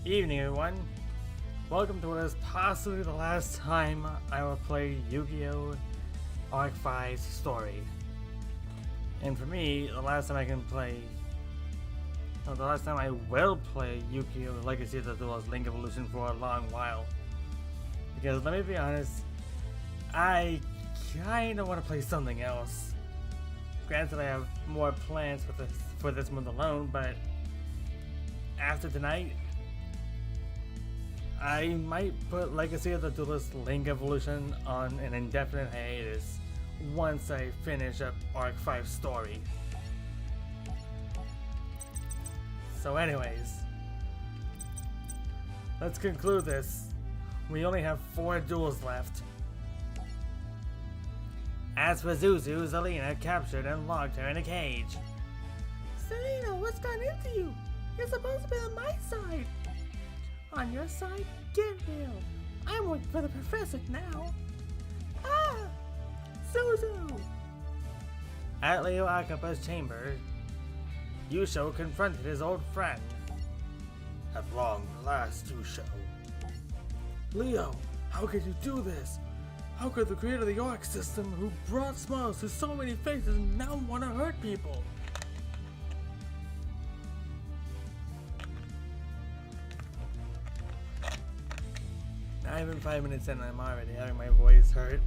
Evening, everyone. Welcome to what is possibly the last time I will play Yu-Gi-Oh! Arc 5's story. And for me, the last time I will play Yu-Gi-Oh! Legacy of the Duelist Link Evolution for a long while. Because let me be honest, I kinda want to play something else. Granted, I have more plans for this month alone, but after tonight, I might put Legacy of the Duelist Link Evolution on an indefinite hiatus once I finish up Arc 5's story. So anyways, let's conclude this. We only have 4 duels left. As for Zuzu, Zelina captured and locked her in a cage. Selena, what's gone into you? You're supposed to be on my side. On your side? Get real. I'm working for the professor now. Ah! Zuzu! At Leo Akapa's chamber, Yusho confronted his old friend. At long last, Yusho. Leo, how could you do this? How could the creator of the Arc system, who brought smiles to so many faces, now want to hurt people? Not even 5 minutes in, I'm already having my voice hurt.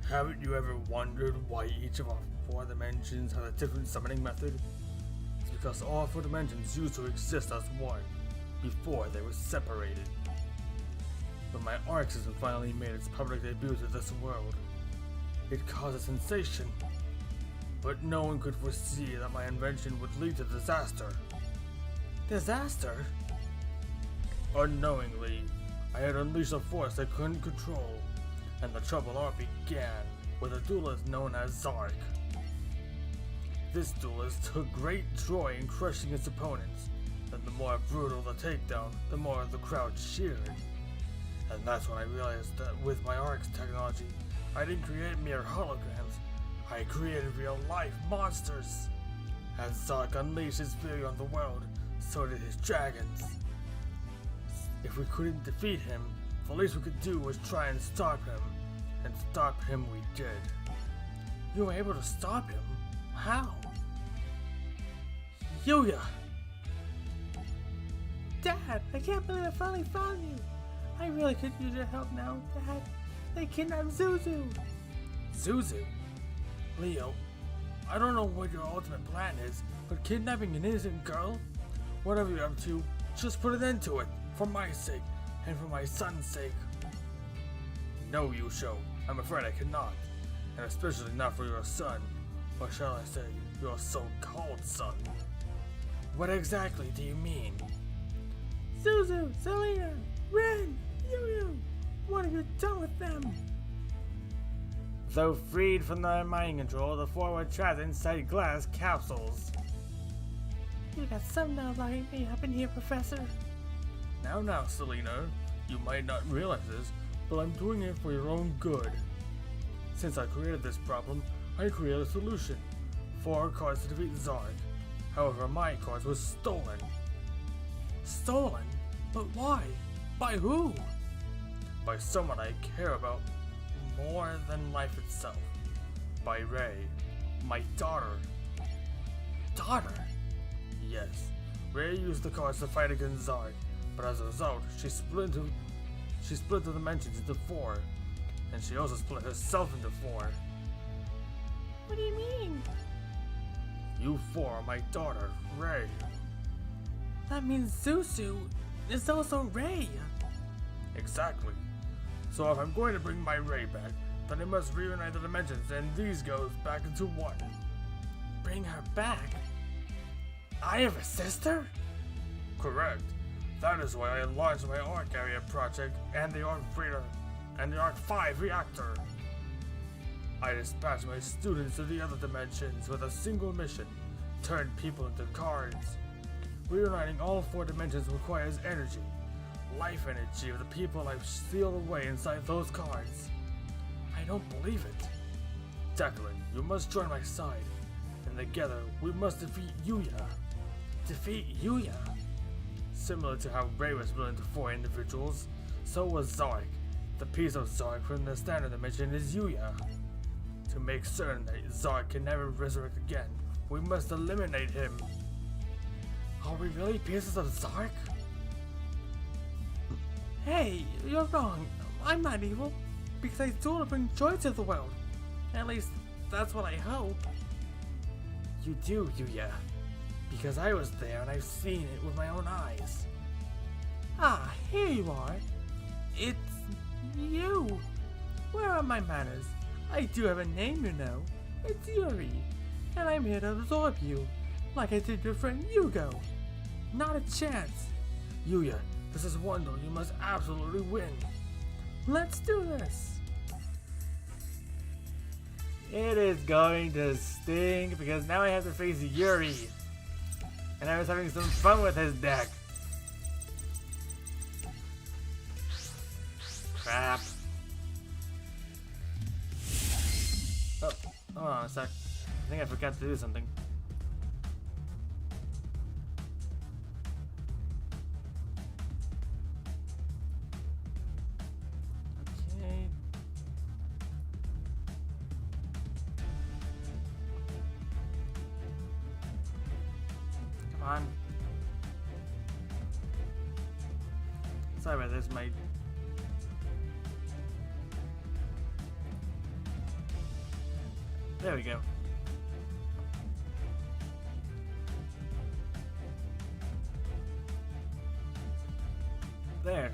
Haven't you ever wondered why each of our 4 dimensions has a different summoning method? It's because all 4 dimensions used to exist as one, before they were separated. When my Arc system finally made its public debut to this world, it caused a sensation. But no one could foresee that my invention would lead to disaster. Disaster? Unknowingly, I had unleashed a force I couldn't control, and the troubled art began with a duelist known as Zark. This duelist took great joy in crushing his opponents, and the more brutal the takedown, the more the crowd cheered. And that's when I realized that with my Arc's technology, I didn't create mere holograms, I created real-life monsters. As Zark unleashed his fury on the world, so did his dragons. If we couldn't defeat him, the least we could do was try and stop him. And stop him we did. You were able to stop him? How? Yuya! Dad, I can't believe I finally found you. I really could use your help now, Dad. They kidnapped Zuzu. Zuzu? Leo, I don't know what your ultimate plan is, but kidnapping an innocent girl? Whatever you're up to, just put an end to it, for my sake, and for my son's sake. No, Yusho, I'm afraid I cannot, and especially not for your son, or shall I say, your so-called son. What exactly do you mean? Zuzu, Selena, Ren, Yu-Yu, what have you done with them? Though freed from their mind control, the 4 were trapped inside glass capsules. You got some now locking me up in here, Professor. Now, Selena, you might not realize this, but I'm doing it for your own good. Since I created this problem, I created a solution. 4 cards to defeat Zark. However, my cards were stolen. Stolen? But why? By who? By someone I care about more than life itself. By Ray, my daughter. Daughter? Yes, Ray used the cards to fight against Zark, but as a result, she split the dimensions into 4, and she also split herself into 4. What do you mean? You 4 are my daughter, Ray. That means Zuzu is also Ray. Exactly. So if I'm going to bring my Ray back, then I must reunite the dimensions and these goes back into 1. Bring her back? I have a sister? Correct. That is why I launched my Arc Area project and the Arc Freedom and the Arc 5 reactor. I dispatched my students to the other dimensions with a single mission: turn people into cards. Reuniting all 4 dimensions requires energy. Life energy of the people I've sealed away inside those cards. I don't believe it. Declan, you must join my side. In together, we must defeat Yuya. Defeat Yuya? Similar to how Ray was split into 4 individuals, so was Zark. The piece of Zark from the standard dimension is Yuya. To make certain that Zark can never resurrect again, we must eliminate him. Are we really pieces of Zark? Hey, you're wrong. I'm not evil. Because I do to bring joy to the world. At least, that's what I hope. You do, Yuya. Because I was there and I've seen it with my own eyes. Ah, here you are. It's you. Where are my manners? I do have a name, you know. It's Yuri. And I'm here to absorb you. Like I did your friend Yugo. Not a chance. Yuya, this is one duel you must absolutely win. Let's do this. It is going to sting because now I have to face Yuri. And I was having some fun with his deck. Crap. Oh, hold on a sec. I think I forgot to do something. Okay. Come on. Sorry about this, my... There we go. There.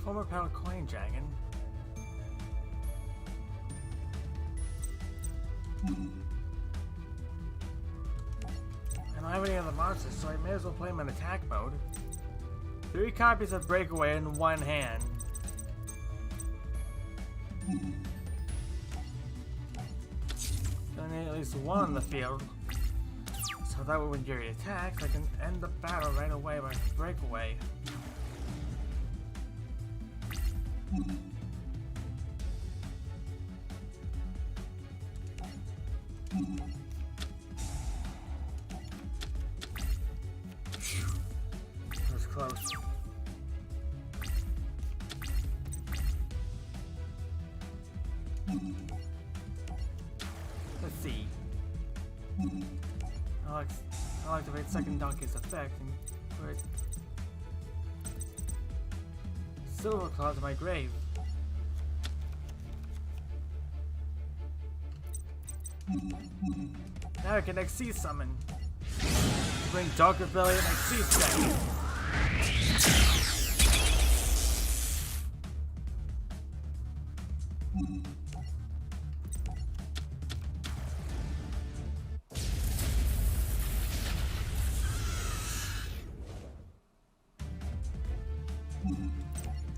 Former Power Coin Dragon. I don't have any other monsters, so I may as well play them in attack mode. 3 copies of Breakaway in one hand. Gonna need at least one on the field. So that way when Yuri attacks, I can end the battle right away by Breakaway. That was close. Let's see. I'll activate second Donkey's effect and put Silver Claw to my grave. Now I can Xyz summon. Bring Darker Belly and Xyz deck.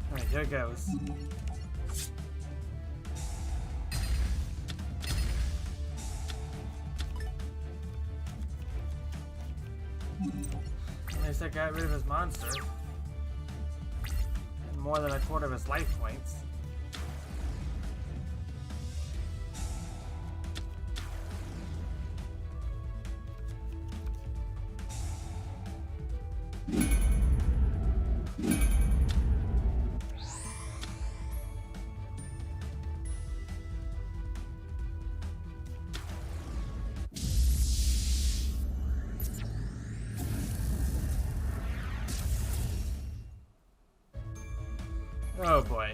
Alright, here it goes. At least I got rid of his monster. And more than a quarter of his life points. Oh boy.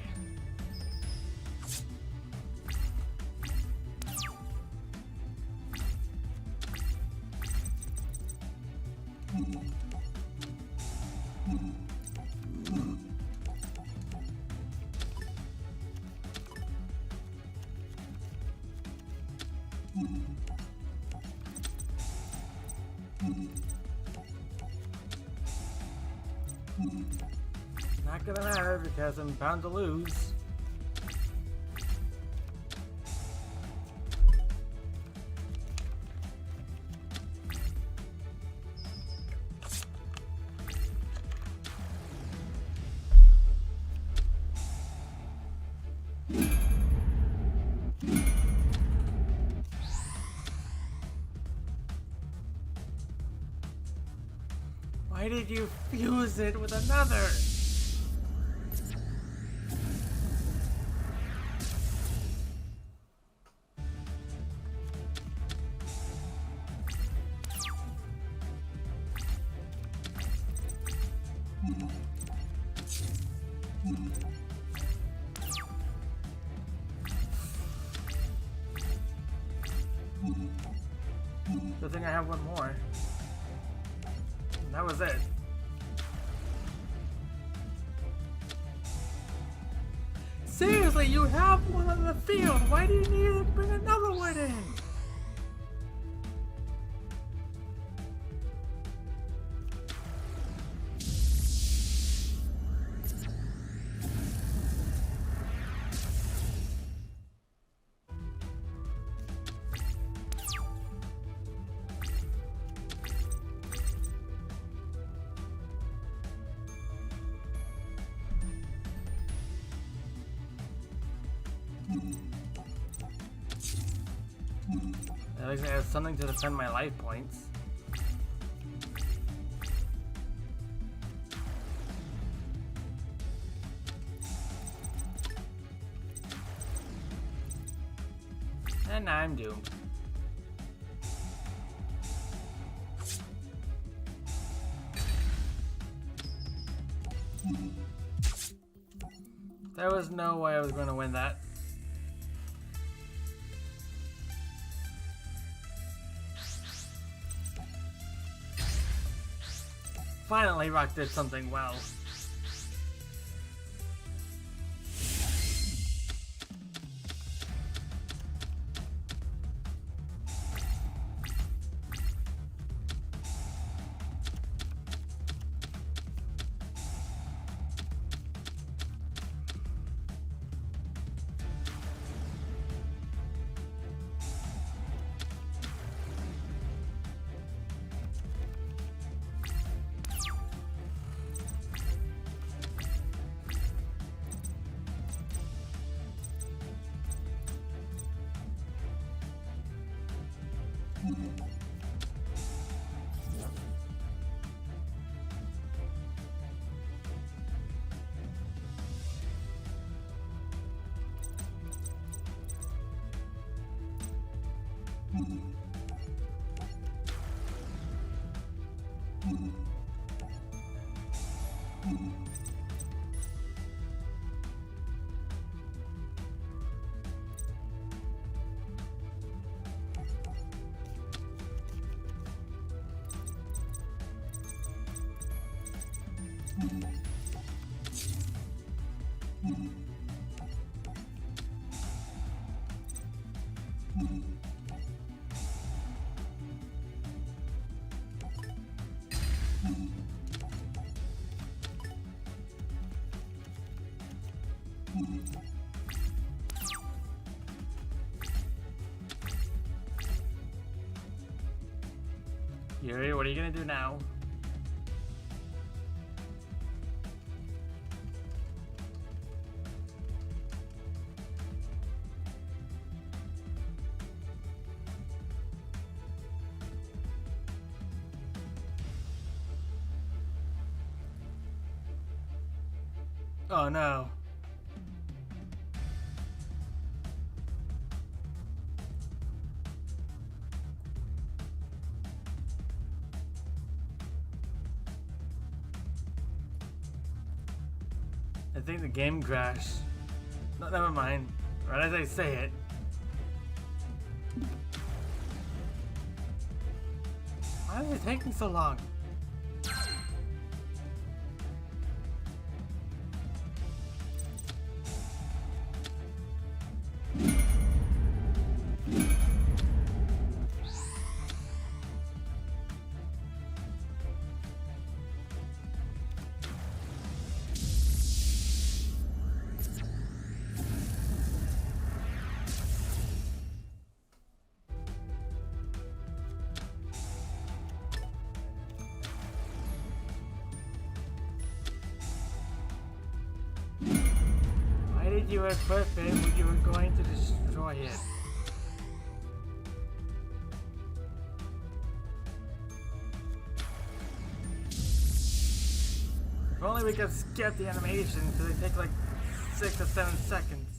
Not gonna matter because I'm bound to lose. Why did you fuse it with another? Good thing I have one more. And that was it. Seriously, you have one on the field. Why do you need to bring another one in? At least I have something to defend my life points. And I'm doomed. There was no way I was going to win that. Finally, Rock did something well. Yuri, what are you gonna do now? Oh no. I think the game crashed. No, never mind. Right as I say it. Why is it taking so long? Why did you equip it when you were going to destroy it? If only we could skip the animations, because they take like 6 to 7 seconds.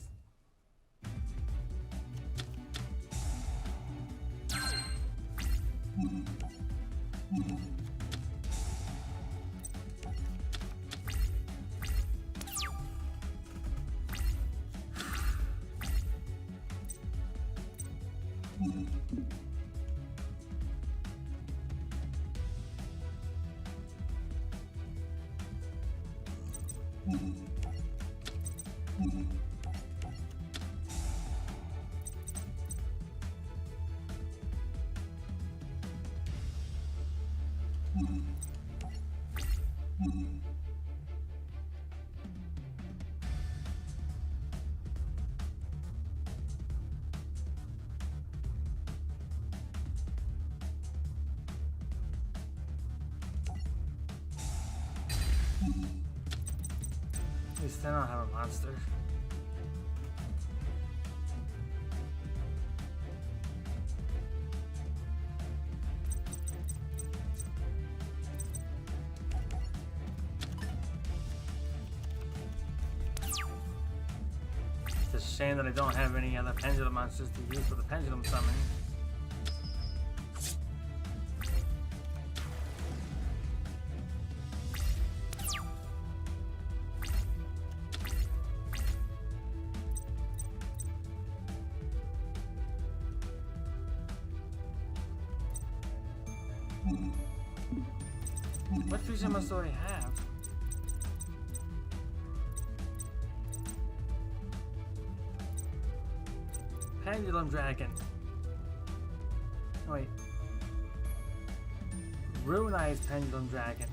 At least then I'll have a monster. It's a shame that I don't have any other pendulum monsters to use for the pendulum summon. What fusion must I have? Pendulum Dragon. Wait. Runai's Pendulum Dragon.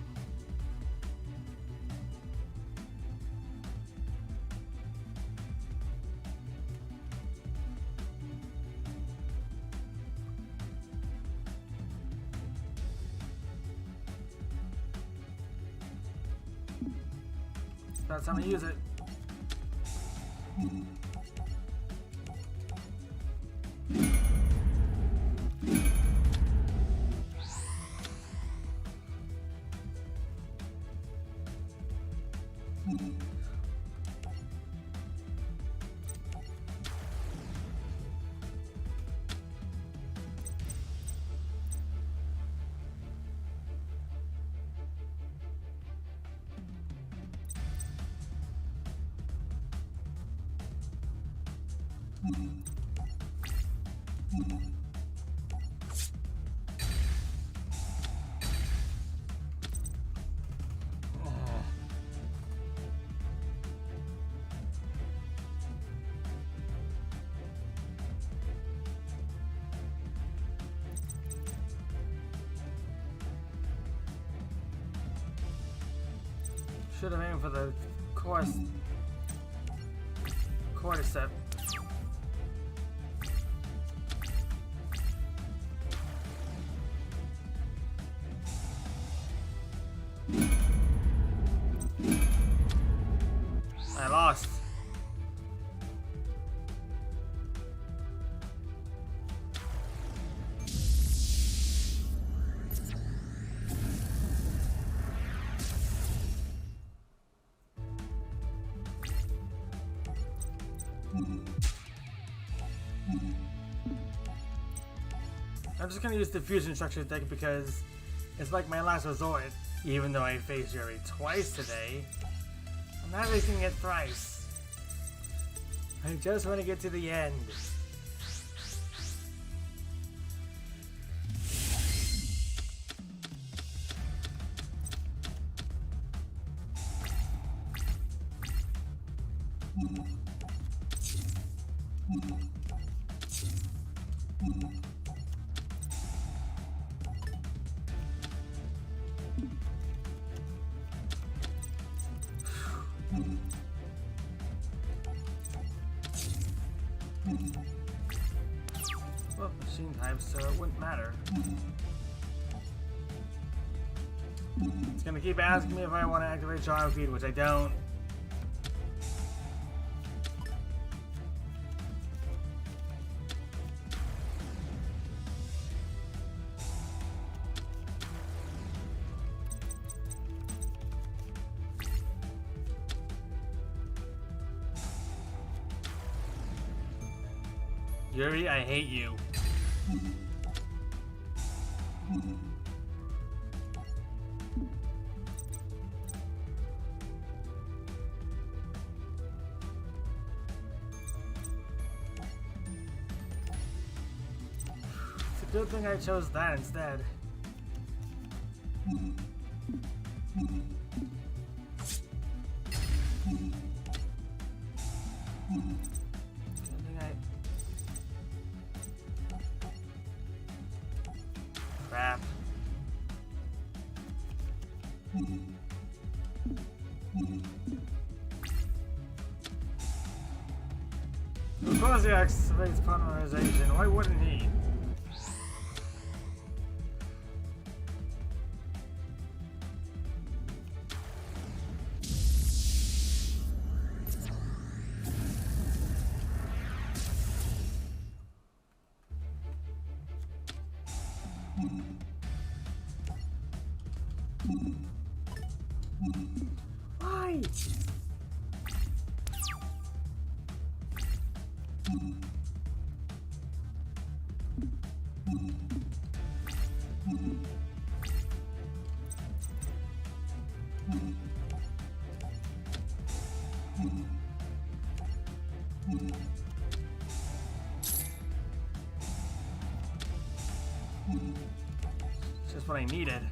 That's how I use it. Should have aimed for the cordyceps. I lost. I'm just gonna use the fusion structure deck because it's like my last resort. Even though I faced Yuri twice today, I'm not facing it thrice. I just want to get to the end. Well, machine types, so it wouldn't matter. It's gonna keep asking me if I want to activate Charm Feed, which I don't. Yuri, I hate you. It's a good thing I chose that instead. Crap. Of course he activates polymerization. Why wouldn't he? Why? Just what I needed.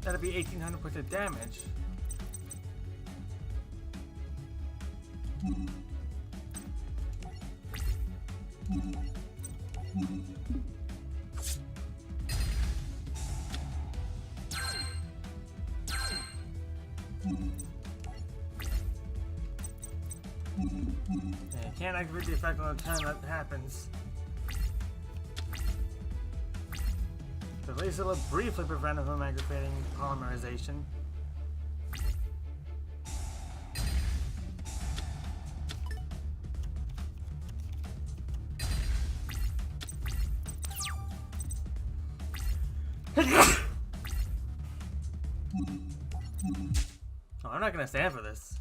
That'd be 1,800 worth of damage. Yeah, can't activate the effect on the time that happens. At least it'll briefly prevent it from activating polymerization. Oh, I'm not gonna stand for this.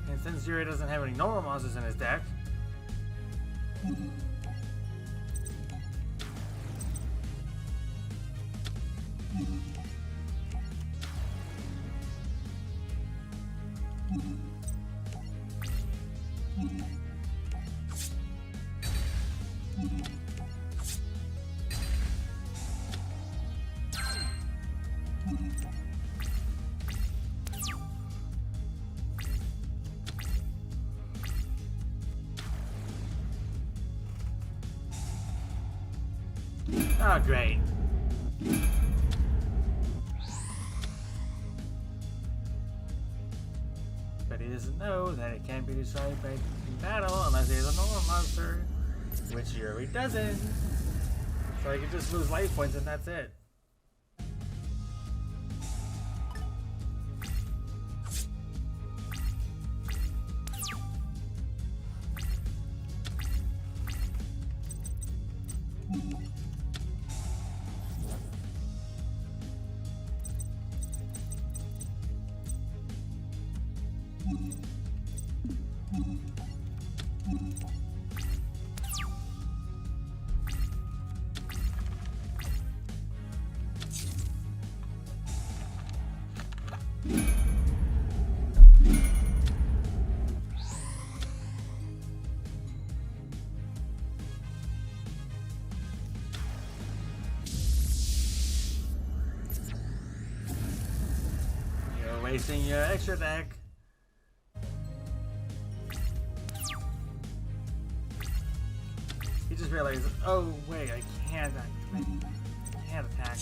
And since Yuri doesn't have any normal monsters in his deck, oh great. know that it can't be destroyed by battle unless it is a normal monster, which Yuri doesn't. So I can just lose life points and that's it. Wasting your extra deck. He just realized, oh wait, I can't activate. I can't attack.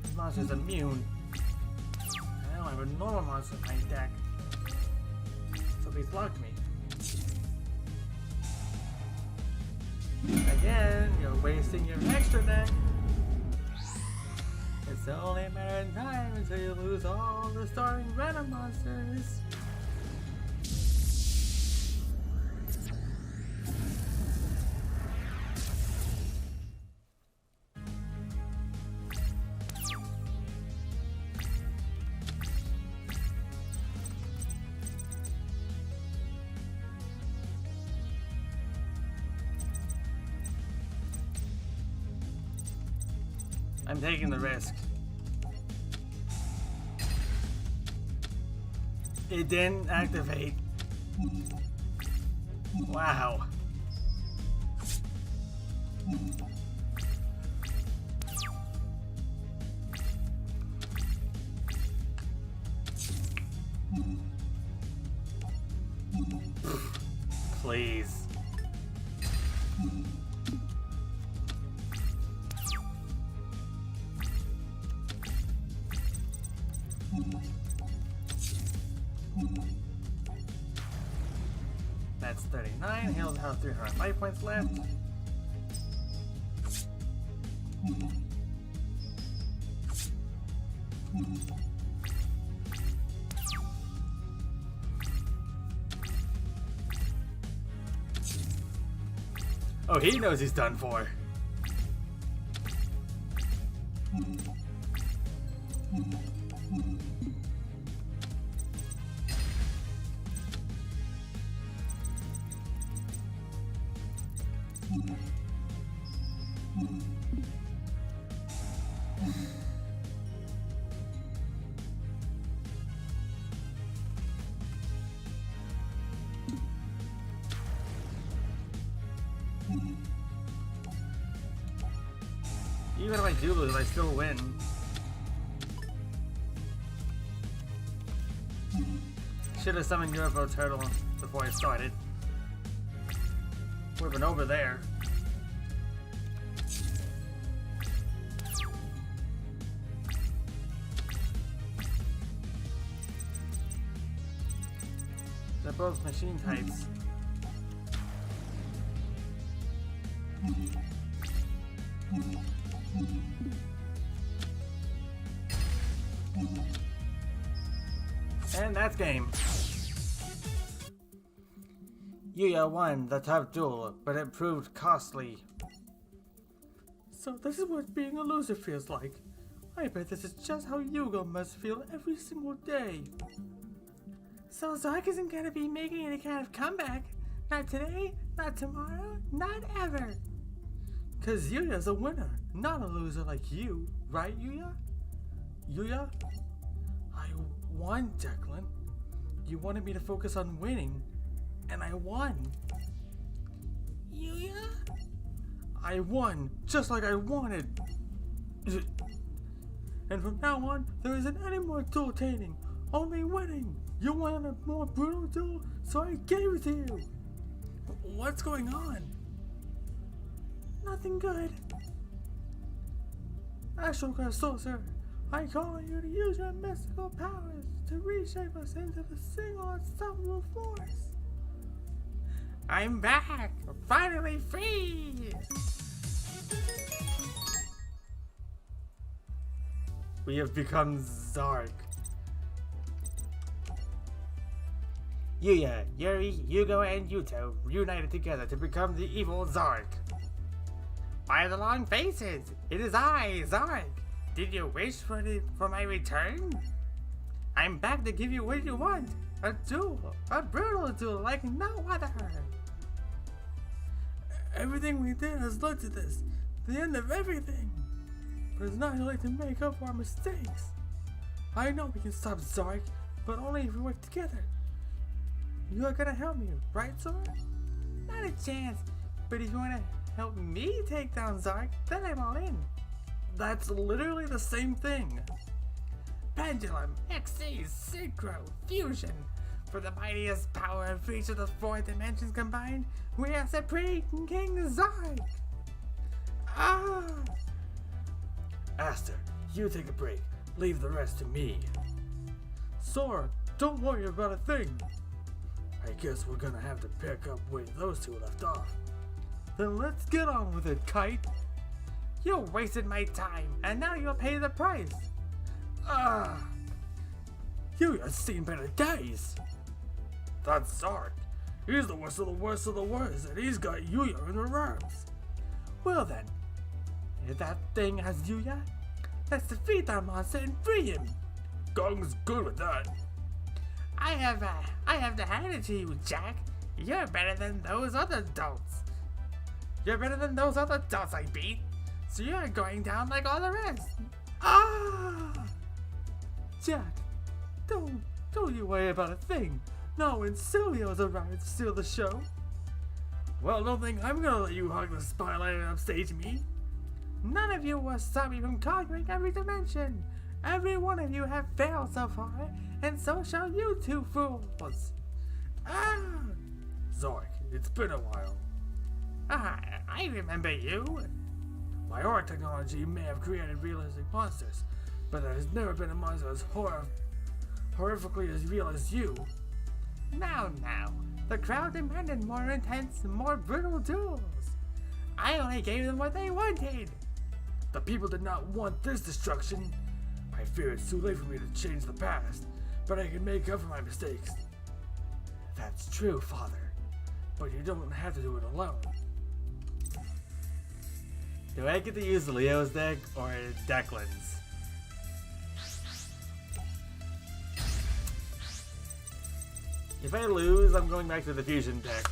This monster's immune. I don't have a normal monster in my deck. So he's blocked me. Again, you're wasting your extra deck. It's only a matter of time until you lose all the starting random monsters. I'm taking the risk. It didn't activate. Wow. Please. That's 39. He'll have 300 life points left. Oh, he knows he's done for. Even if I do lose, I still win. Should have summoned UFO Turtle before I started. Would have been over there. They're both machine types. And that's game. Yuya won the tough duel, but it proved costly. So this is what being a loser feels like. I bet this is just how Yuga must feel every single day. So Zark isn't gonna be making any kind of comeback. Not today, not tomorrow, not ever. Cause Yuya's a winner, not a loser like you, right Yuya? Yuya? I won, Declan. You wanted me to focus on winning, and I won. Yuya? I won, just like I wanted. And from now on, there isn't any more duel-tating, only winning. You wanted a more brutal duel, so I gave it to you. What's going on? Nothing good. Astrograph's saucer. I call on you to use your mystical powers to reshape us into the single unstoppable force. I'm back! Finally free! We have become Zark. Yuya, Yuri, Yugo, and Yuto reunited together to become the evil Zark. By the long faces, it is I, Zark. Did you wish for my return? I'm back to give you what you want. A duel. A brutal duel like no other. Everything we did has led to this. The end of everything. But it's not too late to make up for our mistakes. I know we can stop Zark, but only if we work together. You are gonna help me, right, Sora? Not a chance. But if you want to help me take down Zark, then I'm all in. That's literally the same thing. Pendulum, XC, Synchro, Fusion. For the mightiest power of each of the 4 dimensions combined, we are Supreme King Zark! Ah! Aster, you take a break. Leave the rest to me. Sora, don't worry about a thing. I guess we're gonna have to pick up where those two left off. Then let's get on with it, Kite. You wasted my time, and now you'll pay the price. Ah! You have seen better days. That's Zark. He's the worst of the worst of the worst, and he's got Yuya in the arms. Well then, if that thing has Yuya, let's defeat that monster and free him. Gong's good with that. I have to hand it to you, Jack. You're better than those other adults. You're better than those other adults I beat. So you're going down like all the rest. Ah! Jack, don't you worry about a thing. Not when Silvio's arrived to steal the show. Well, don't think I'm gonna let you hog the spotlight and upstage me. None of you will stop me from conquering every dimension. Every one of you have failed so far, and so shall you two fools. Ah! Zark, it's been a while. Ah, I remember you. My art technology may have created realistic monsters, but there has never been a monster as horrifically as real as you. Now, the crowd demanded more intense, more brutal duels. I only gave them what they wanted. The people did not want this destruction. I fear it's too late for me to change the past, but I can make up for my mistakes. That's true, Father. But you don't have to do it alone. Do I get to use Leo's deck or Declan's? If I lose, I'm going back to the fusion deck.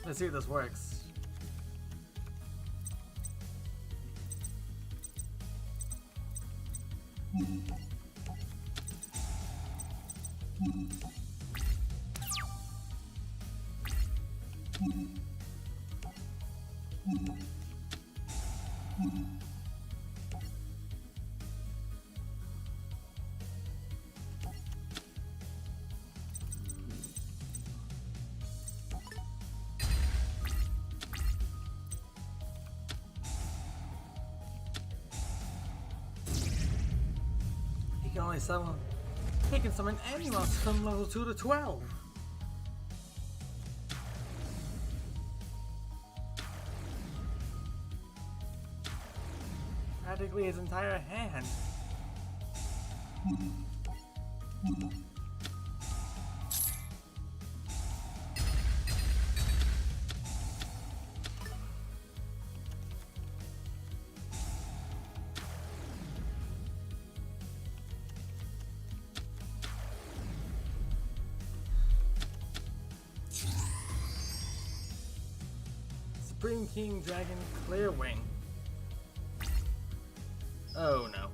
Let's see if this works. You can only summon It can summon any monster from level 2 to 12. Practically his entire hand. Supreme King Dragon Clearwing. Oh no.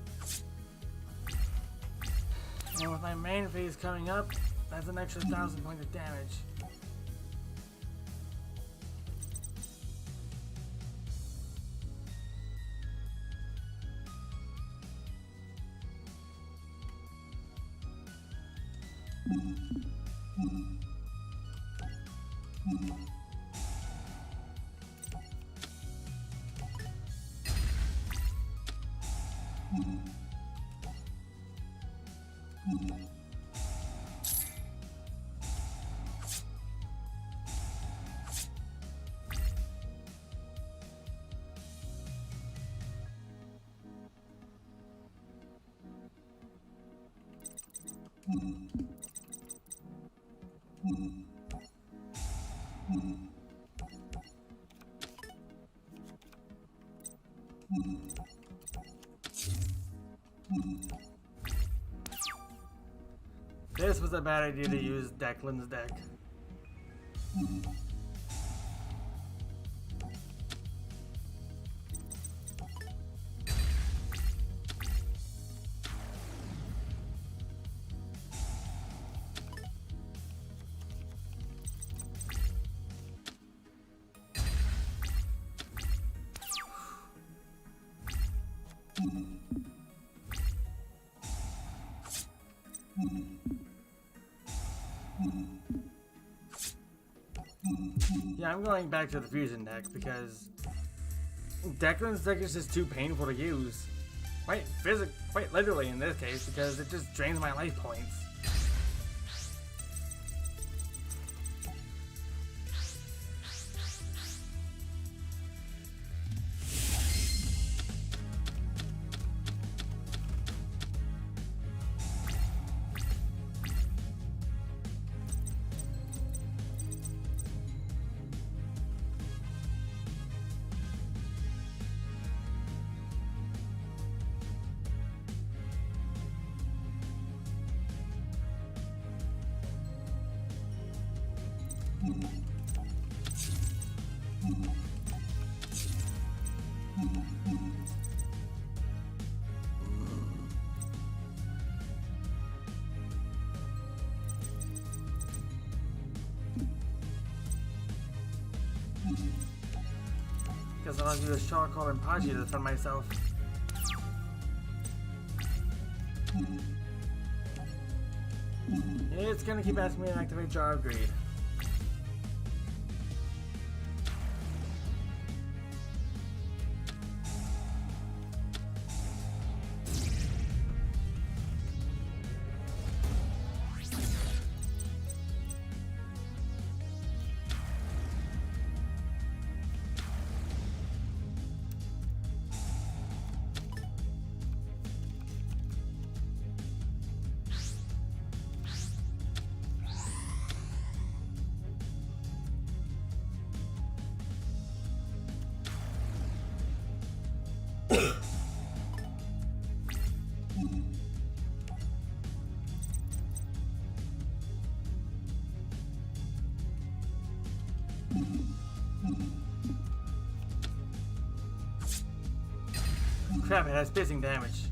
And with my main phase coming up, that's an extra 1,000 points of damage. This was a bad idea to use Declan's deck. Yeah, I'm going back to the fusion deck because Declan's deck is just too painful to use. Quite literally in this case, because it just drains my life points. Guess I'll have to use Charcoal and Paji to defend myself. It's gonna keep asking me to activate Jar of Greed. Crap, it has piercing damage.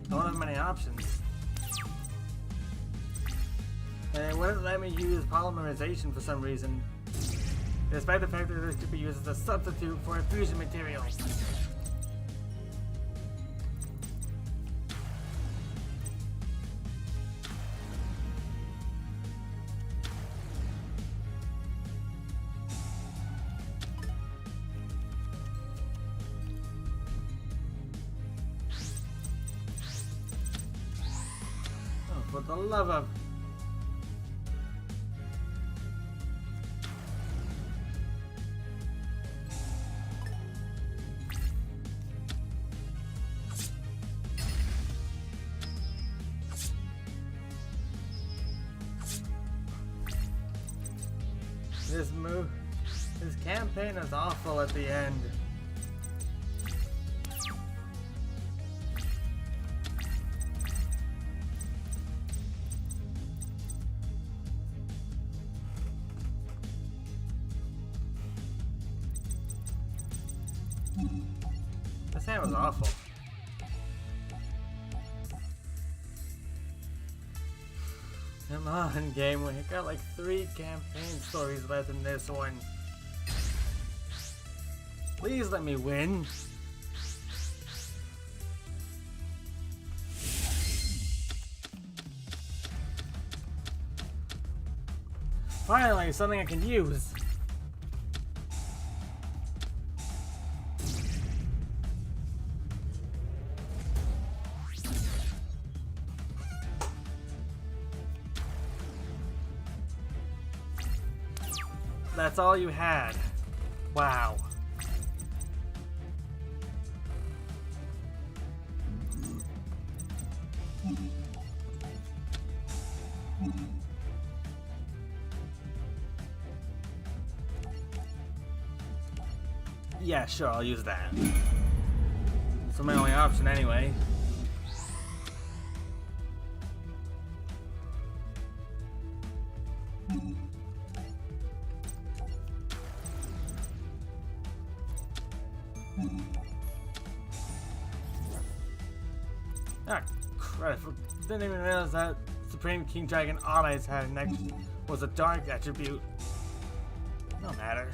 I don't have many options. And it wouldn't let me use polymerization for some reason, despite the fact that this could be used as a substitute for a fusion material. Oh, for the love of... This campaign is awful at the end. This hand was awful. Come on, game. We got like 3 campaign stories left in this one. Please let me win. Finally, something I can use. That's all you had. Wow. Yeah, sure, I'll use that. It's my only option anyway. Ah, crap. Didn't even realize that Supreme King Dragon always had next was a dark attribute. No matter.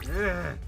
Ugh.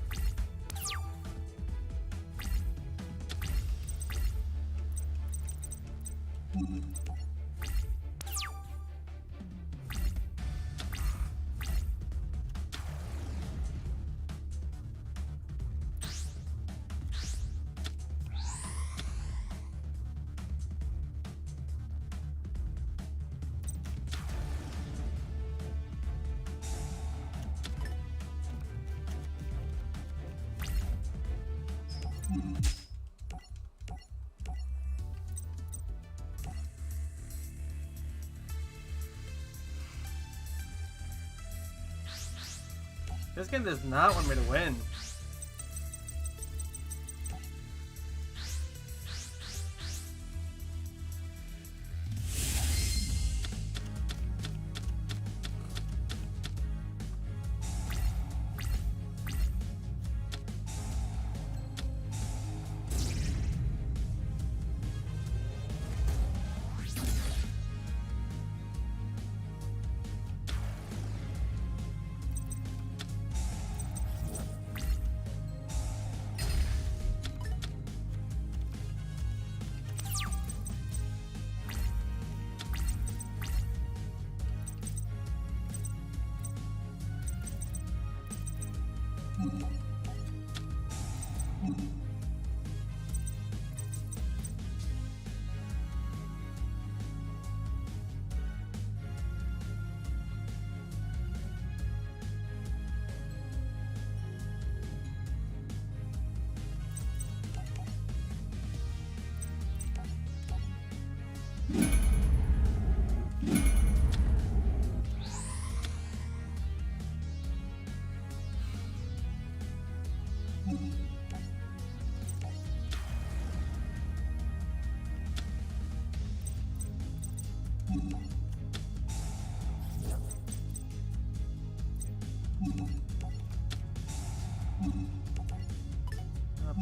This game does not want me to win.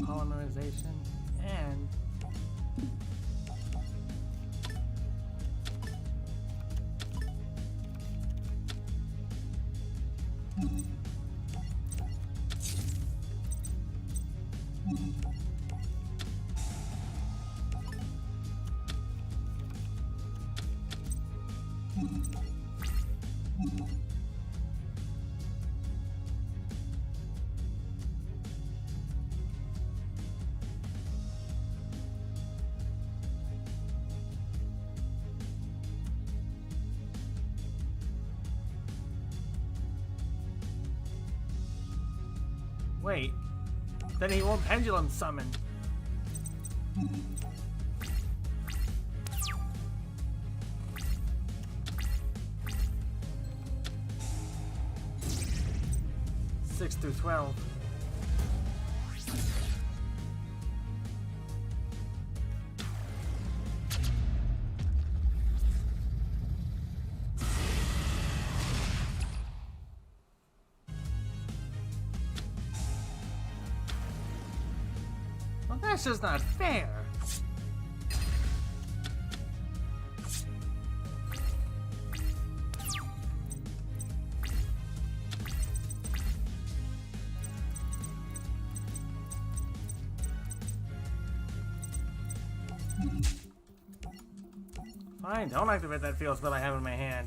Polymerization and wait, then he won't pendulum summon. Six through 12. Well, that's just not fair. Fine, don't activate that field spell I have in my hand.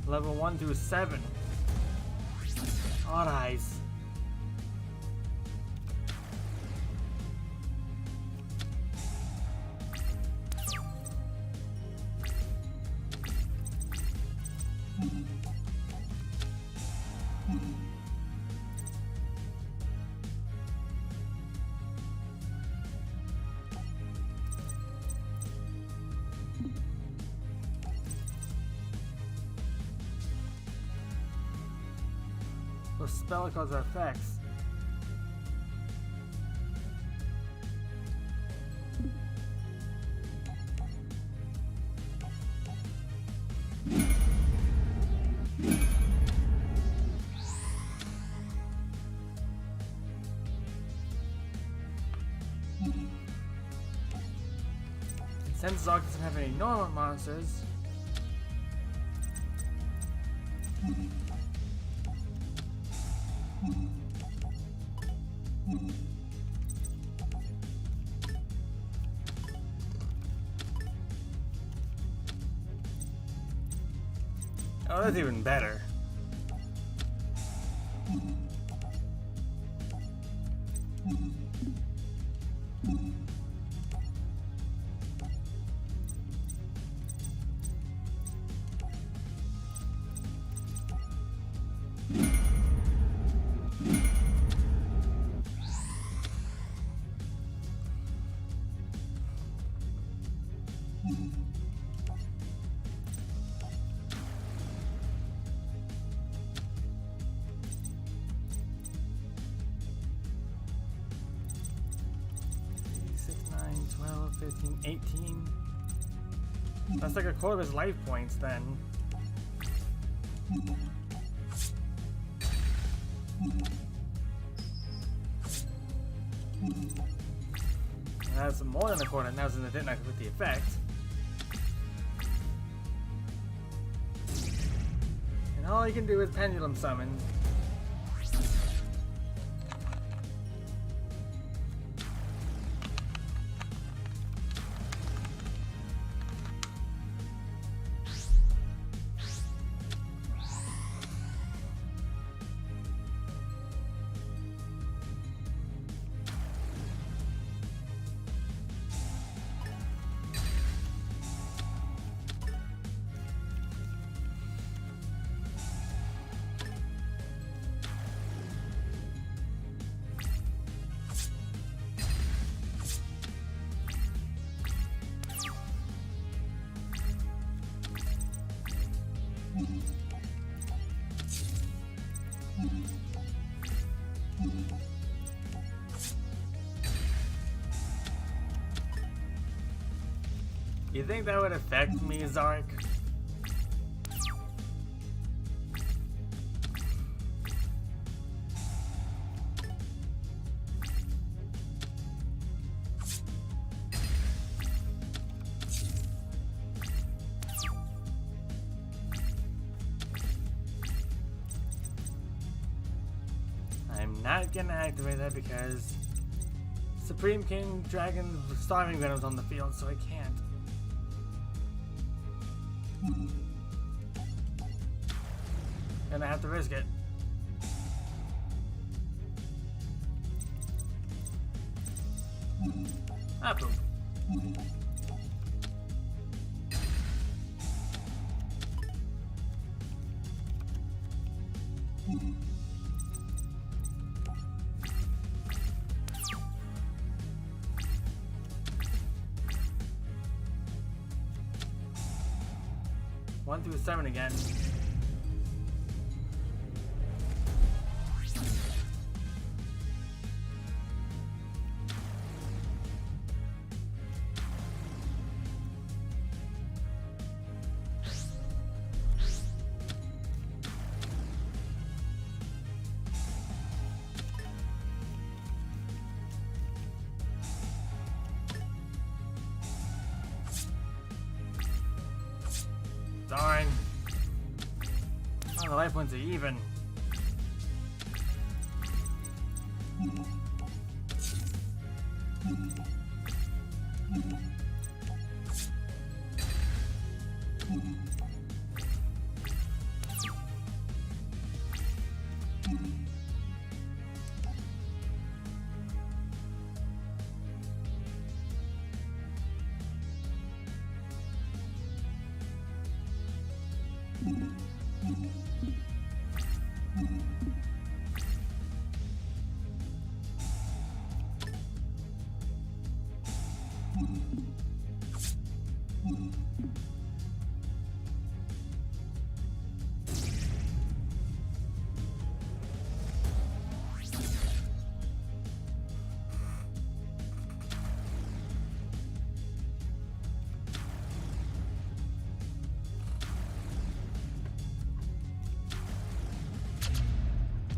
Level 1 through 7. Odd eyes. Those spell cards are effects. Since Zark doesn't have any normal monsters, oh, that's even better. Six, 9, 12, 15, 18. That's like a quarter of his life points then. That's more than a quarter now since it didn't activate the effect. And all you can do is pendulum summon. You think that would affect me, Zark? I'm not gonna activate that because Supreme King Dragon Starving Venom's on the field, so I can't. And I have to risk it. Ah, poop. One through 7 again. Darn. Oh, the life points are even.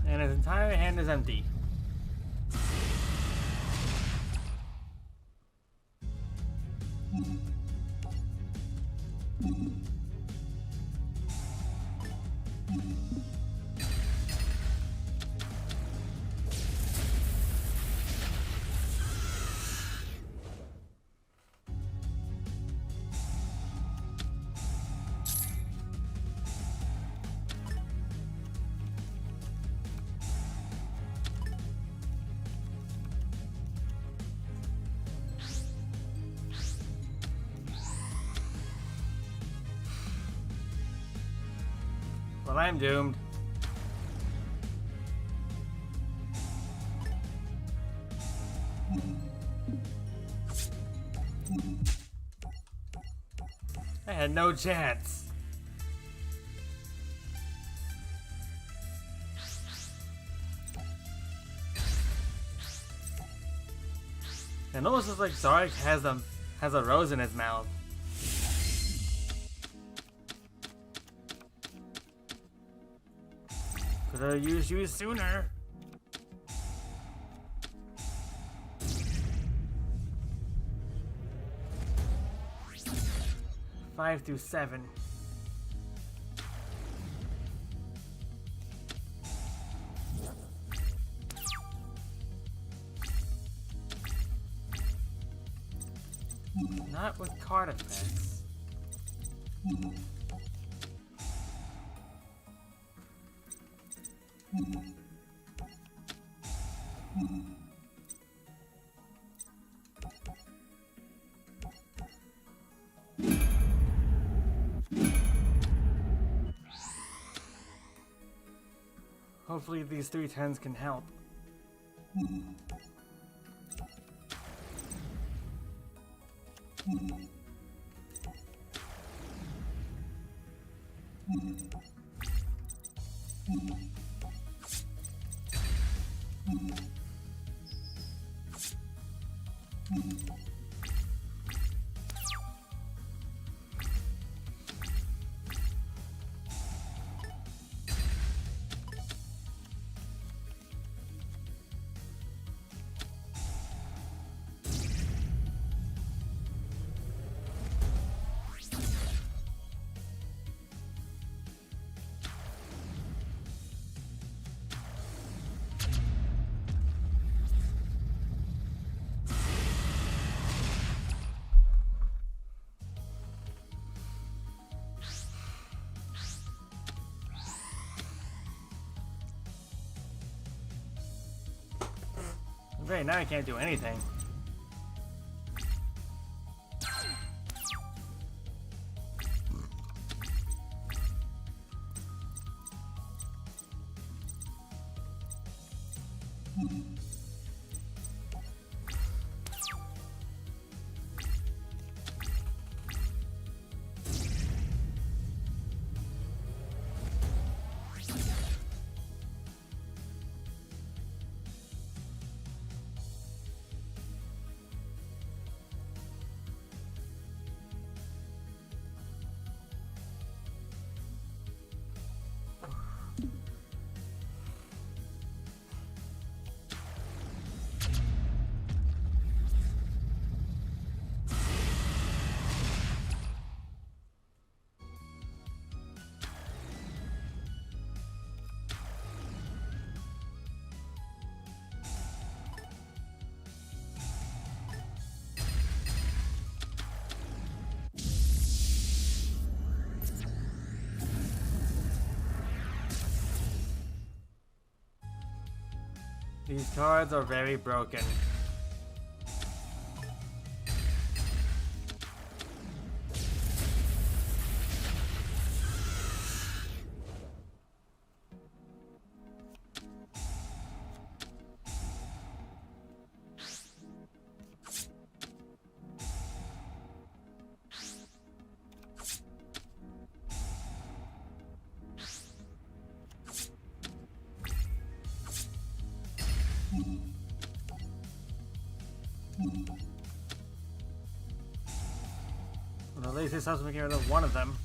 And his entire hand is empty. Well, I'm doomed. I had no chance. It almost looks like Zark has a rose in his mouth. Could have used you sooner. Five through 7. Not with card effects. Hopefully these 3 turns can help. Great, now I can't do anything. These cards are very broken. Well, at least this helps me get rid of one of them.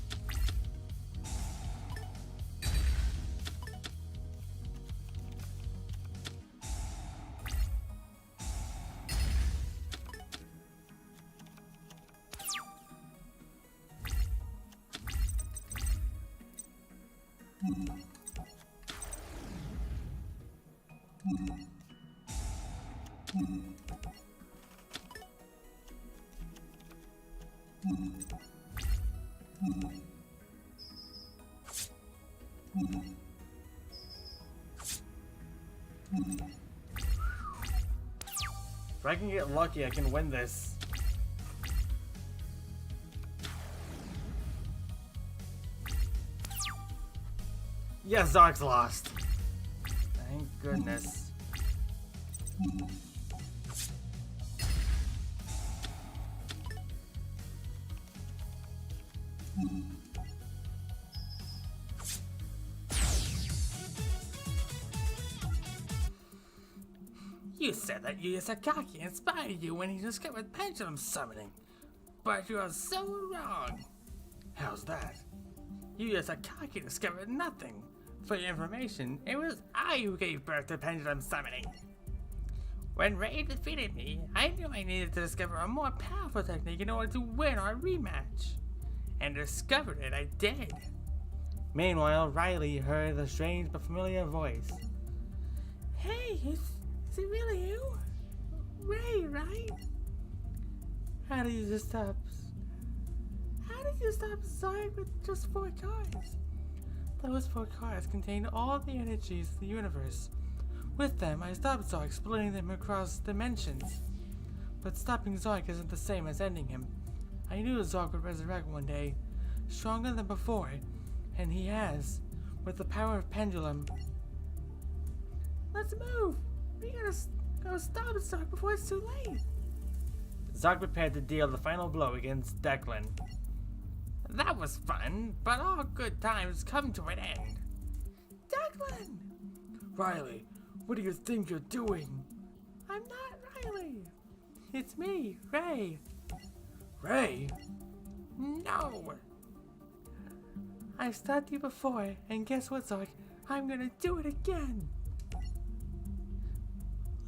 If I can get lucky, I can win this. Yes, Zark's lost. Thank goodness. You said that Yuya Sakaki inspired you when he discovered pendulum summoning, but you are so wrong. How's that? Yuya Sakaki discovered nothing. For your information, it was I who gave birth to pendulum summoning. When Ray defeated me, I knew I needed to discover a more powerful technique in order to win our rematch. And discovered it, I did. Meanwhile, Riley heard a strange but familiar voice. Hey, is it really you? Ray, right? How did you stop Zark with just 4 cards? Those 4 cards contain all the energies of the universe. With them, I stopped Zark, splitting them across dimensions. But stopping Zark isn't the same as ending him. I knew Zark would resurrect one day, stronger than before, and he has, with the power of Pendulum. Let's move! We gotta go stop Zark before it's too late. Zark prepared to deal the final blow against Declan. That was fun, but all good times come to an end. Declan! Riley, What do you think you're doing? I'm not Riley. It's me, Ray. Ray? No! I've stopped you before, and guess what, Zark? I'm gonna do it again!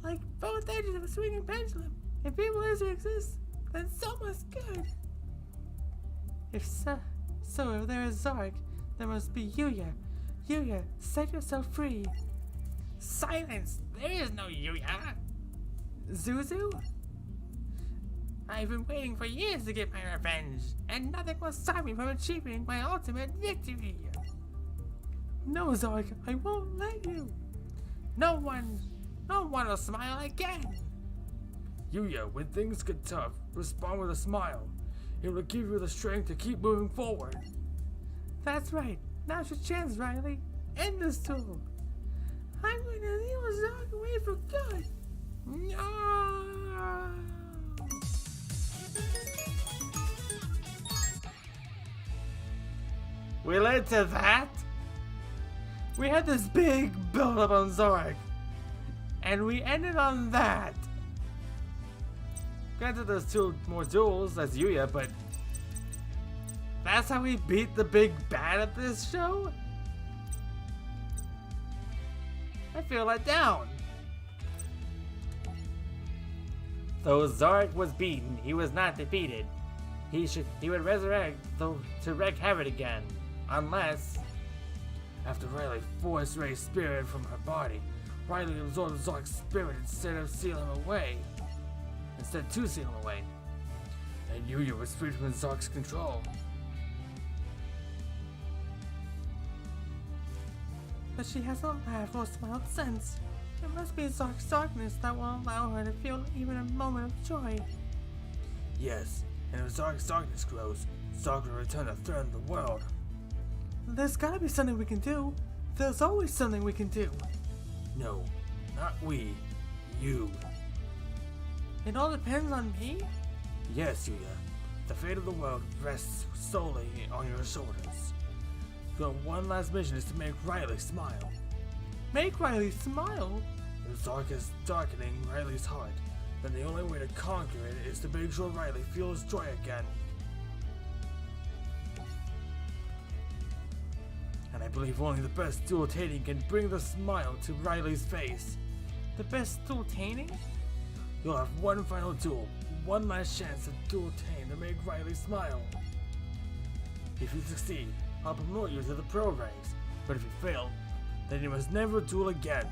Like both edges of a swinging pendulum. If evil is to exist, then so must good. If if there is Zark, there must be Yuya. Yuya, set yourself free. Silence! There is no Yuya! Zuzu? I've been waiting for years to get my revenge, and nothing will stop me from achieving my ultimate victory. No, Zark, I won't let you. No one will smile again. Yuya, when things get tough, respond with a smile. It will give you the strength to keep moving forward. That's right. Now's your chance, Riley. End this duel. I'm gonna leave Zark away for good. No! We led to that? We had this big build up on Zark, and we ended on that. Granted, there's 2 more duels, that's Yuya, but that's how we beat the big bad of this show? I feel let down. Though Zark was beaten, he was not defeated. He would resurrect to wreak havoc again, unless after Riley forced Ray's spirit from her body, Riley absorbed Zark's spirit instead to seal him away. And Yuya was freed from Zark's control. But she hasn't laughed or smiled since. It must be Zark's darkness that will allow her to feel even a moment of joy. Yes, and if Zark's darkness grows, Zark will return to threaten the world. There's gotta be something we can do. There's always something we can do. No, not we. You. It all depends on me? Yes, Yuya. The fate of the world rests solely on your shoulders. Your one last mission is to make Riley smile. Make Riley smile? If Zark is darkening Riley's heart, then the only way to conquer it is to make sure Riley feels joy again. And I believe only the best dual-tating can bring the smile to Riley's face. The best dual-tating? You'll have one final duel, one last chance to dual-tane to make Riley smile. If you succeed, I'll promote you to the pro ranks, but if you fail, then you must never duel again.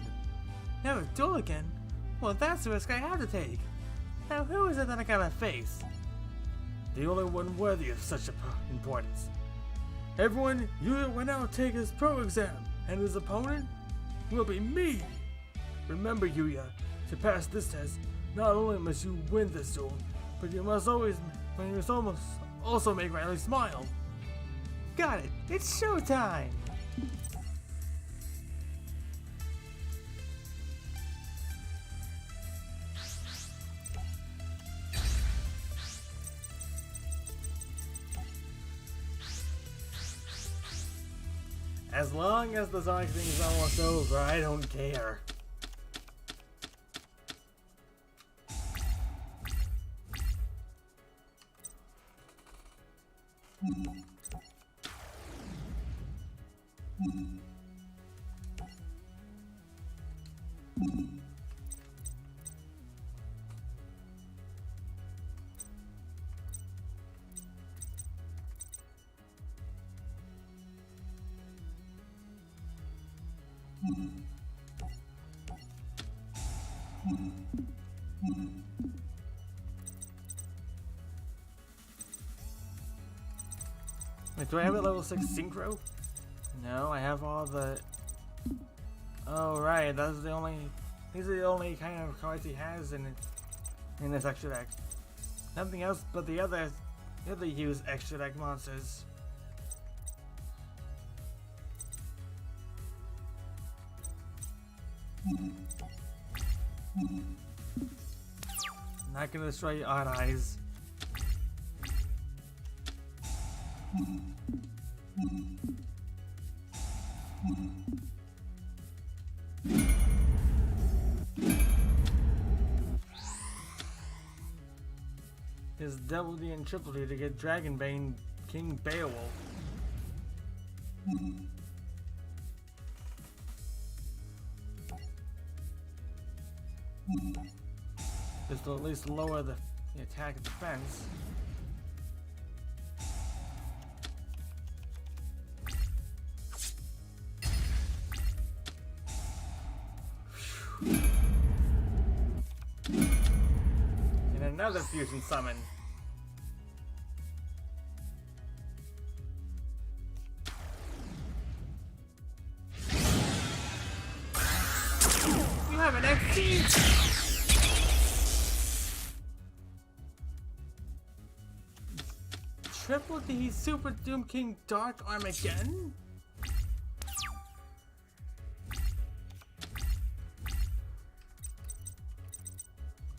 Never duel again? Well, that's the risk I have to take. Now who is it that I gotta face? The only one worthy of such importance. Everyone, Yuya will now take his pro exam, and his opponent will be me. Remember, Yuya, to pass this test, not only must you win this duel, but you must also make Riley smile. Got it. It's showtime. As long as the Zark thing is almost over, I don't care. Wait, do I have a level 6 synchro? No, I have all the... Oh right, that's the only... These are the only kind of cards he has in this extra deck. Nothing else but the other use extra deck monsters. Not gonna destroy your odd eyes. his Double D and Triple D to get Dragonbane King Beowulf. Just to at least lower the attack and defense. And another fusion summon. You have an XP! Triple D Super Doom King Dark Armageddon?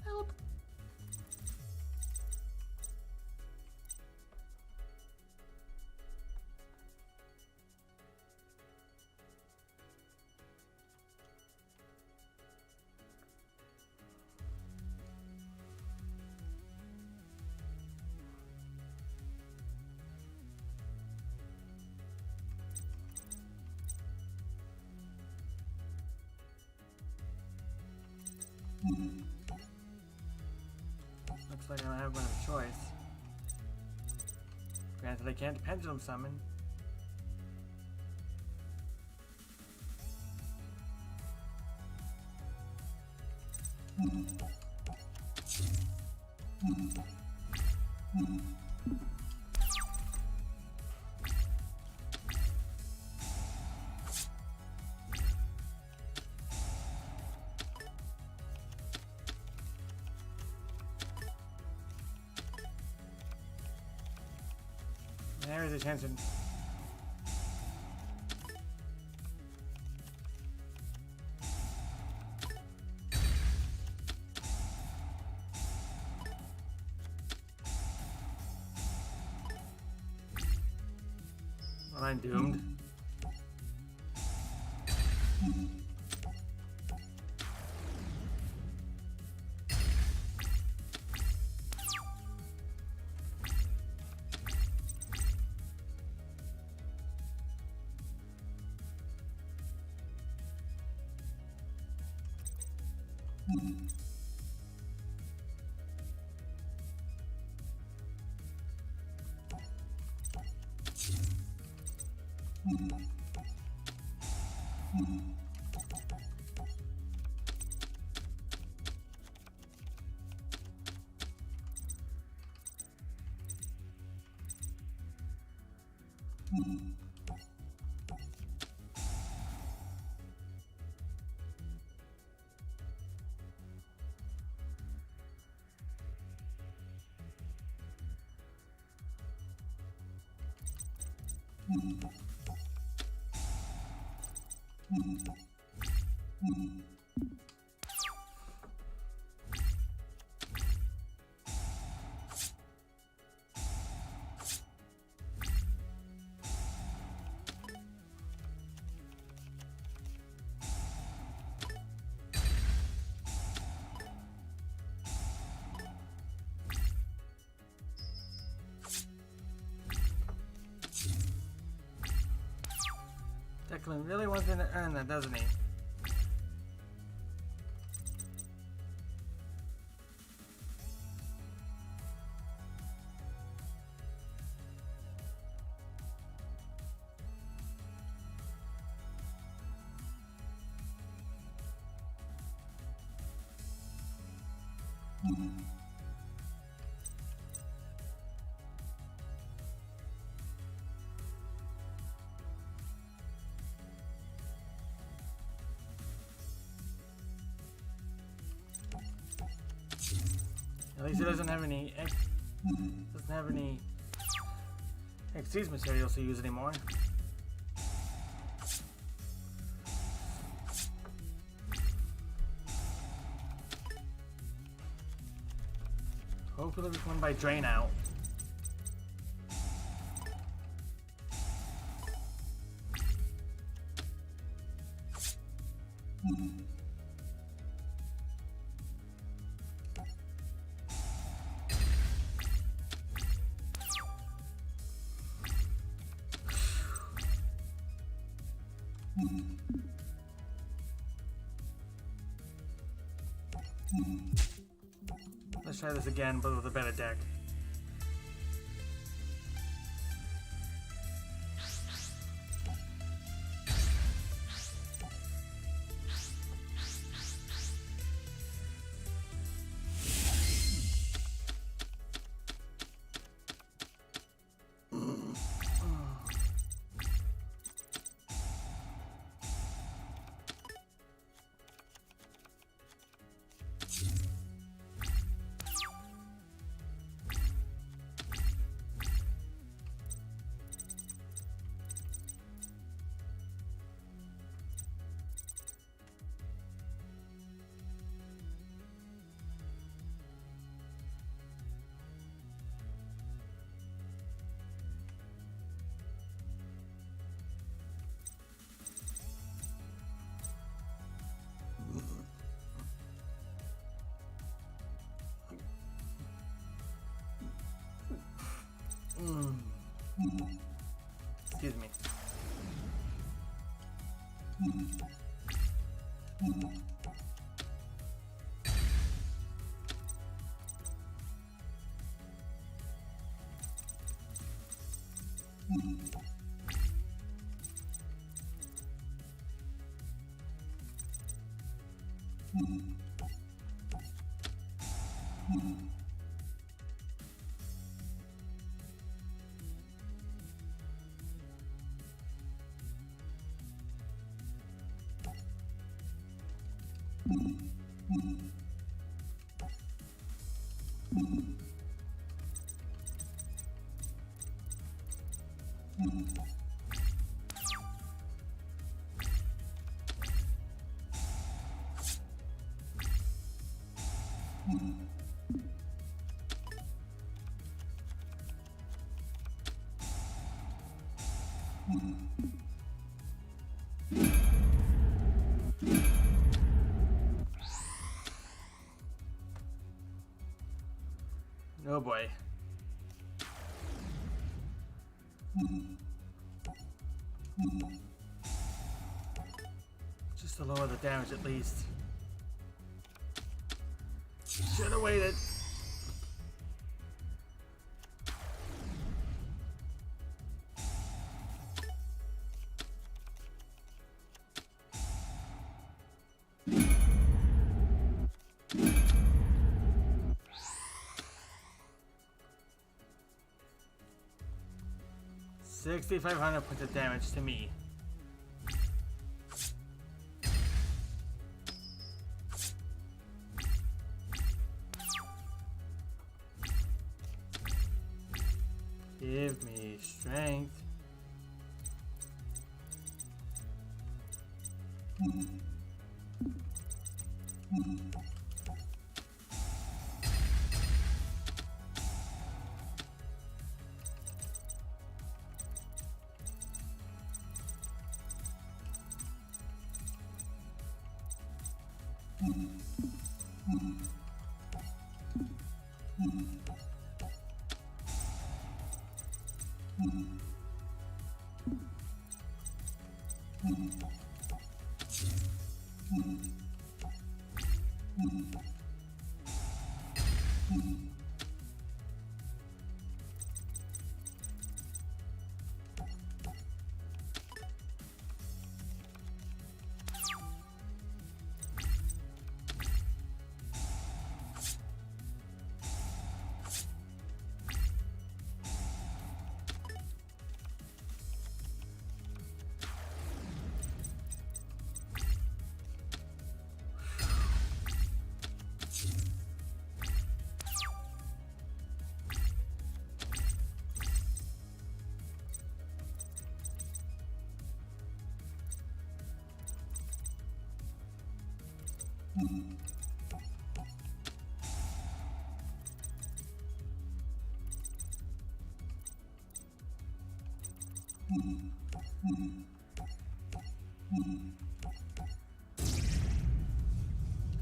Help. Looks like I don't have one of a choice. Granted, I can't pendulum summon. There's attention. Well, I'm doomed. Declan really wants me to earn that, doesn't he? At least it doesn't have any Xyz materials to use anymore. Hopefully we can by drain out. Let's try this again, but with a better deck. Excuse me. Oh boy. Just to lower the damage at least. Should have waited. $6,500 points of damage to me. Give me strength.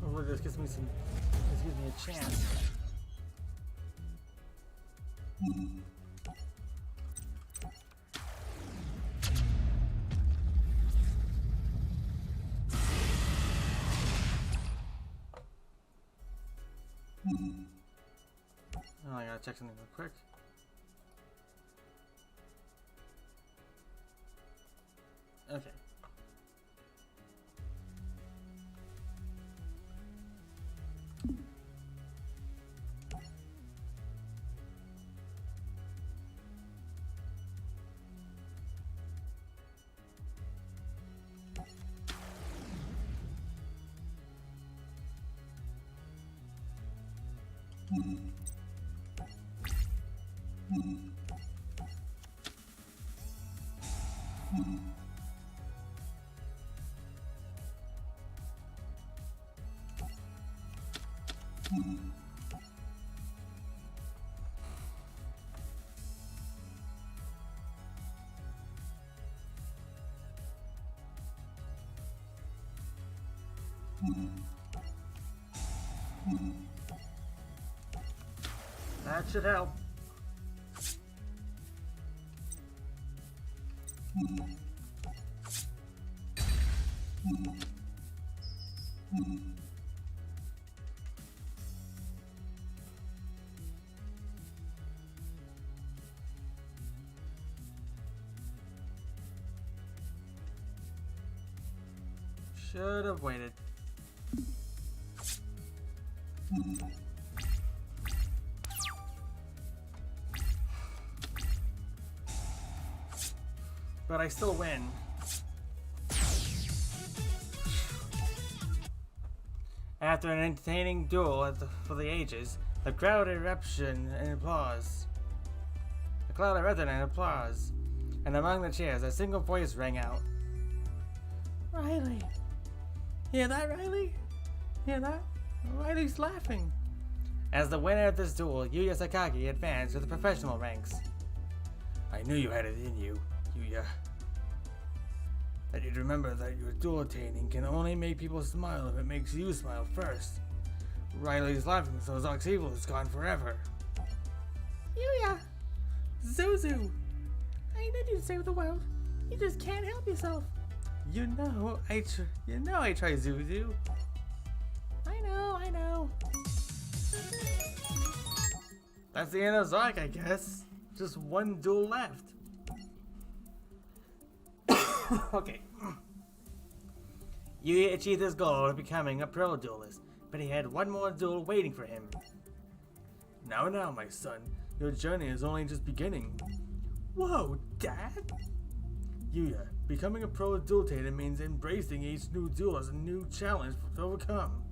Hopefully this gives me a chance. Oh, I gotta check something real quick. Okay. That should help. Should have waited. But I still win. After an entertaining duel for the ages, the crowd erupted in applause. The cloud erupted in applause, and among the cheers, a single voice rang out. Riley. Hear that, Riley? Hear that? Riley's laughing. As the winner of this duel, Yuya Sakaki advanced to the professional ranks. I knew you had it in you, Yuya. I need to remember that your duel-attaining can only make people smile if it makes you smile first. Riley's laughing, so Zonk's evil is gone forever. Yuya! Zuzu! I need you to save the world. You just can't help yourself. You know I try Zuzu. I know. That's the end of Zark, I guess. Just one duel left. Okay. Yuya achieved his goal of becoming a pro duelist, but he had one more duel waiting for him. Now, my son, your journey is only just beginning. Whoa, Dad? Yuya, becoming a pro duelitator means embracing each new duel as a new challenge to overcome.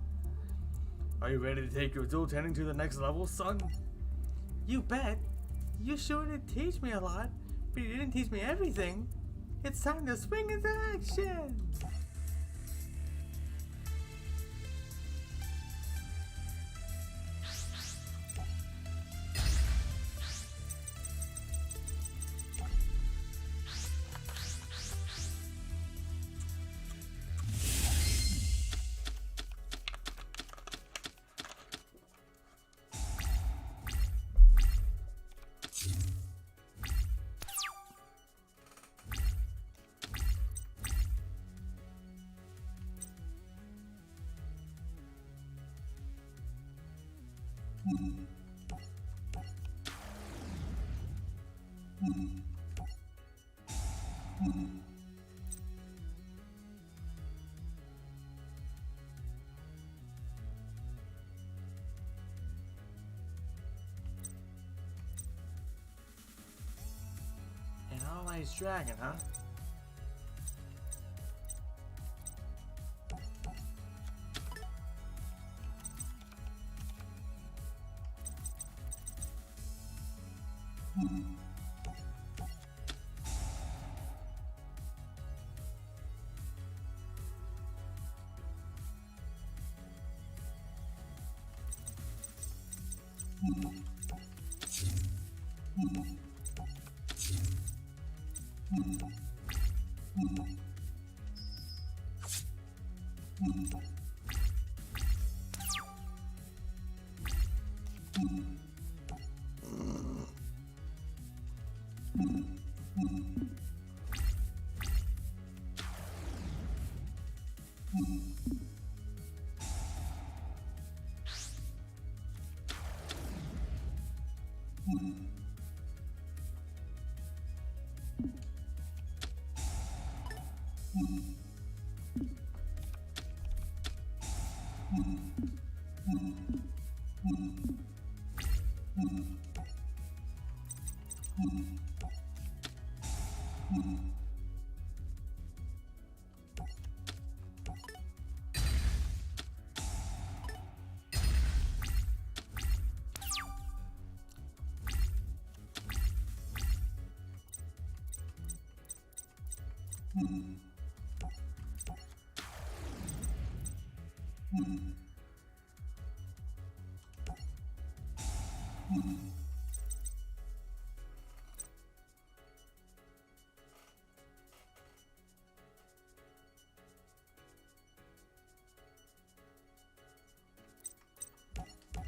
Are you ready to take your duelitating to the next level, son? You bet. You sure did teach me a lot, but you didn't teach me everything. It's time to swing into action! An all-eyes dragon, huh?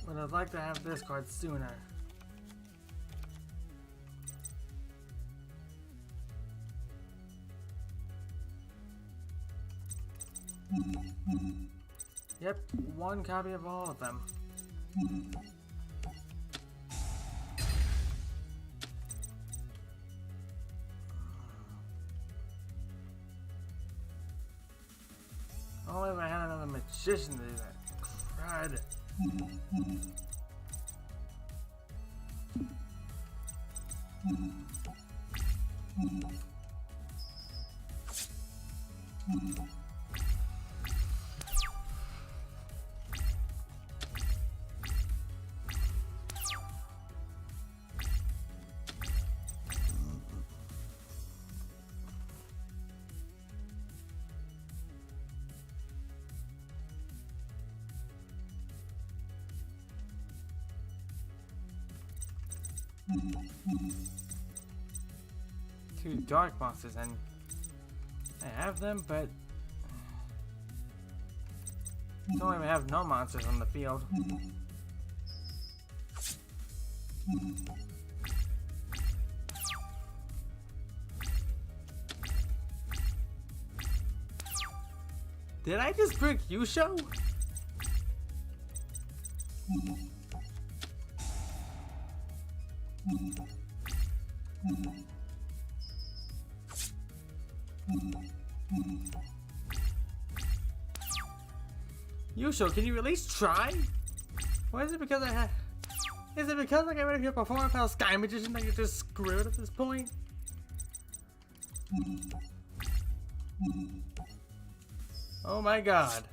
But I'd like to have this card sooner. Yep, one copy of all of them. Only if I had another magician to do that. Crud. Two dark monsters, and I have them, but don't even have no monsters on the field. Did I just brick Yusho? Yusho, can you at least try? Or is it because I got rid of your performance pal Sky Magician that you're just screwed at this point? Oh my god.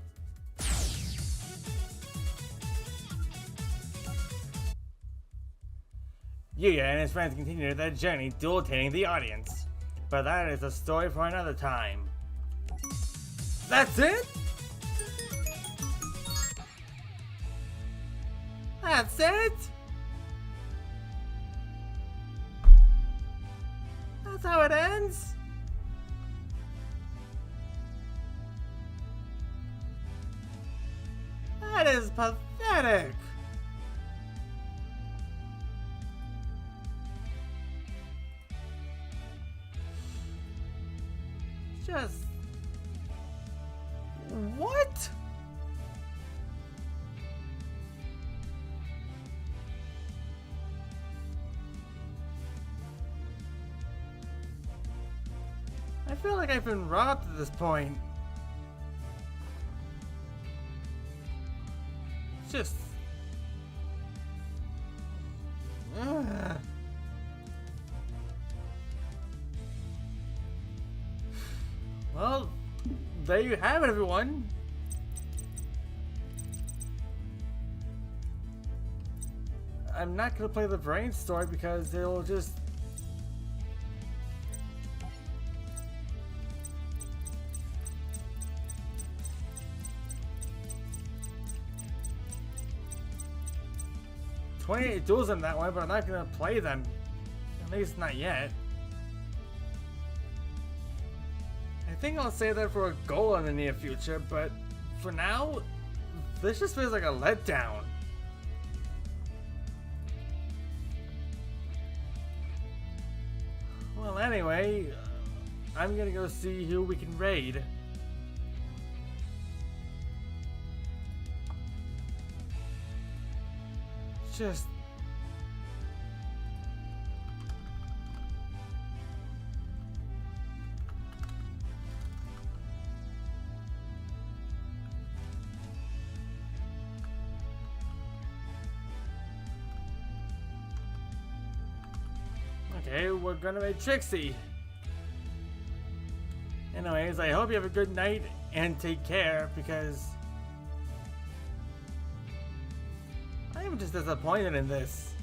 Yuya and his friends continue their journey, duelitating the audience. But that is a story for another time. That's it? That's it? That's how it ends? That is pathetic. Just... what? I feel like I've been robbed at this point. Just... ugh. Well, there you have it, everyone. I'm not gonna play the brain story because it'll just... $28 duels in that one, but I'm not gonna play them. At least not yet. I think I'll save that for a goal in the near future, but for now, this just feels like a letdown. Well, anyway, I'm gonna go see who we can raid. Just... Okay, we're gonna make Trixie. Anyways, I hope you have a good night and take care, because I am just disappointed in this.